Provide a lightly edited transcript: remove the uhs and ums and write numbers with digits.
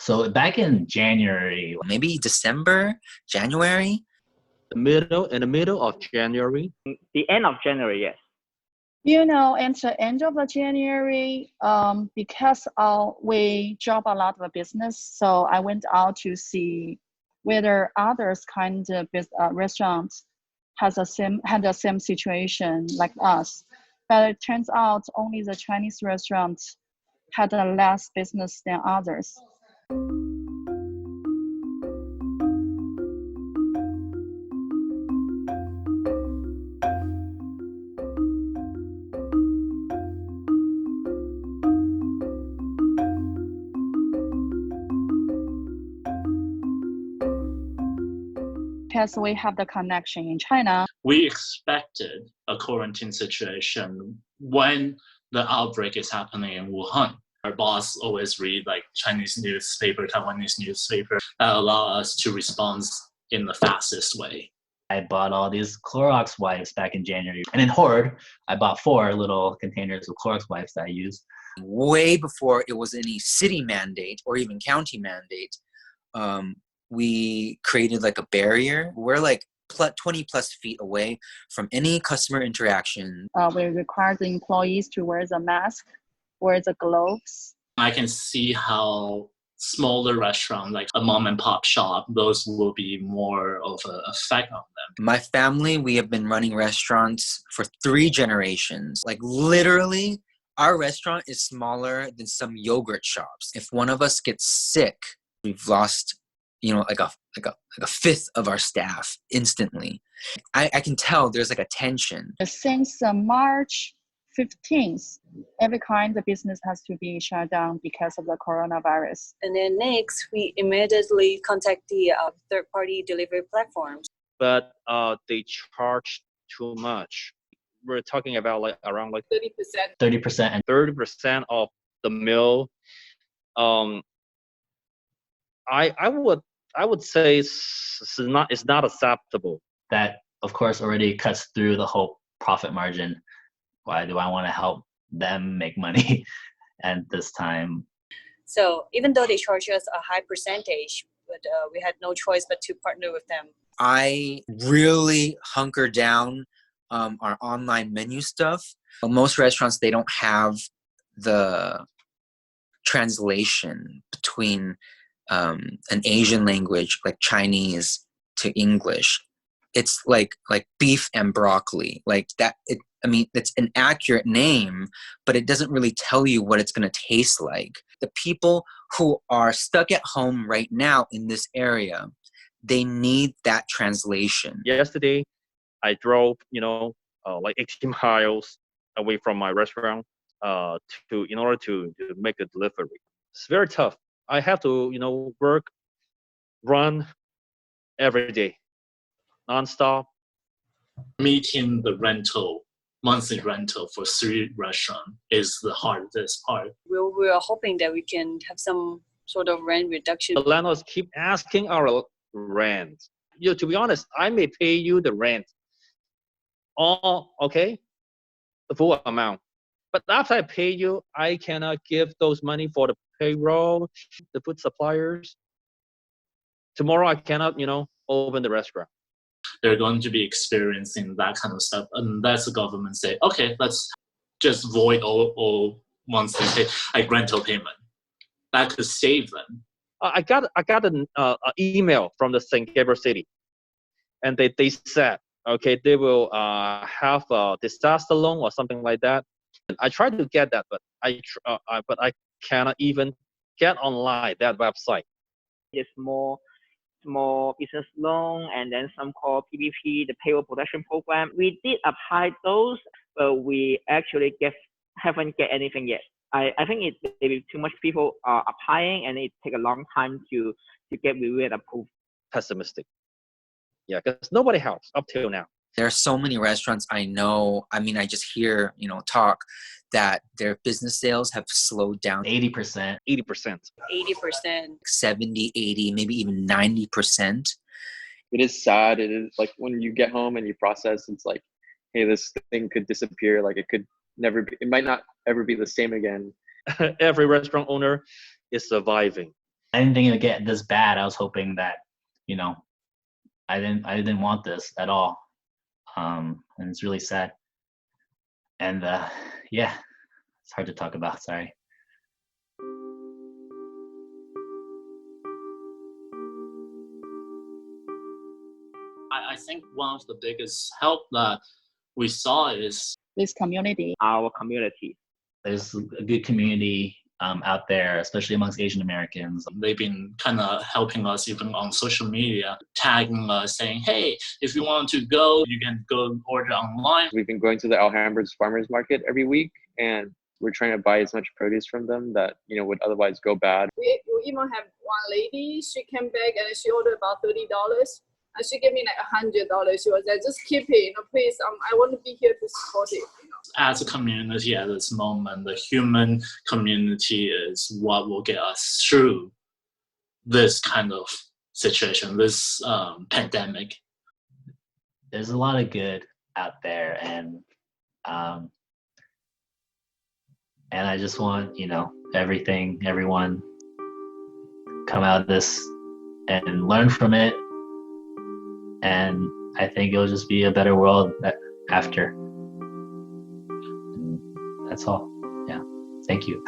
So back in January, maybe December, January. In the middle of January. The end of January, yes. At the end of the January, because we drop a lot of business, so I went out to see whether others kind of restaurants had the same situation like us. But it turns out only the Chinese restaurants had less business than others. Because we have the connection in China. We expected a quarantine situation when the outbreak is happening in Wuhan. Our boss always read like Chinese newspaper, Taiwanese newspaper that allow us to respond in the fastest way. I bought all these Clorox wipes back in January. And in Horde, I bought 4 little containers of Clorox wipes that I used. Way before it was any city mandate or even county mandate, we created like a barrier. We're like 20 plus feet away from any customer interaction. We require the employees to wear the mask, wear the gloves. I can see how smaller restaurants like a mom and pop shop, those will be more of an effect on them. My family, we have been running restaurants for 3 generations. Like literally, our restaurant is smaller than some yogurt shops. If one of us gets sick, we've lost like a fifth of our staff instantly. I can tell there's like a tension. Since March 15th, every kind of business has to be shut down because of the coronavirus. And then next, we immediately contact the third-party delivery platforms. But they charge too much. We're talking about like around like 30%. 30%. And 30% of the meal. I would say it's not acceptable. That, of course, already cuts through the whole profit margin. Why do I want to help them make money at this time? So even though they charge us a high percentage, but we had no choice but to partner with them. I really hunker down our online menu stuff. Most restaurants, they don't have the translation between an Asian language like Chinese to English. It's like beef and broccoli. Like that. It's an accurate name, but it doesn't really tell you what it's going to taste like. The people who are stuck at home right now in this area, they need that translation. Yesterday, I drove, like 18 miles away from my restaurant in order to make a delivery. It's very tough. I have to, run every day, nonstop. Meeting the monthly rental for 3 restaurants is the hardest part. We are hoping that we can have some sort of rent reduction. The landlords keep asking our rent. To be honest, I may pay you the rent, the full amount. But after I pay you, I cannot give those money for the payroll, the food suppliers. Tomorrow I cannot, open the restaurant. They're going to be experiencing that kind of stuff unless the government say, okay, let's just void all monthly rental payment. That could save them. I got an email from the St. Gabriel City, and they said, they will have a disaster loan or something like that. And I tried to get that, but I cannot even get online that website. It's more business loan, and then some called PPP, the payroll protection program. We did apply those, but we actually haven't get anything yet. I think it maybe too much people are applying, and it take a long time to get reviewed and approved. Pessimistic. Yeah, because nobody helps up till now. There are so many restaurants I know. I just hear, talk that their business sales have slowed down 80%. 80%. 80%. 70, 80, maybe even 90%. It is sad. It is like when you get home and you process, it's like, hey, this thing could disappear. Like it might not ever be the same again. Every restaurant owner is surviving. I didn't think it would get this bad. I was hoping that, you know, I didn't want this at all. And it's really sad. And yeah, it's hard to talk about. Sorry. I think one of the biggest help that we saw is This community. Our community. There's a good community out there, especially amongst Asian Americans. they've been kind of helping us even on social media, tagging us, saying, hey, if you want to go, you can go order online. We've been going to the Alhambra's farmers market every week, and we're trying to buy as much produce from them that, you know, would otherwise go bad. We even have one lady, she came back and she ordered about $30. And she gave me like $100. She was like, just keep it, you know, please. I want to be here to support it. You know. As a community at this moment, the human community is what will get us through this kind of situation, this pandemic. There's a lot of good out there, and I just want, you know, everyone come out of this and learn from it. And I think it'll just be a better world after. And that's all. Yeah. Thank you.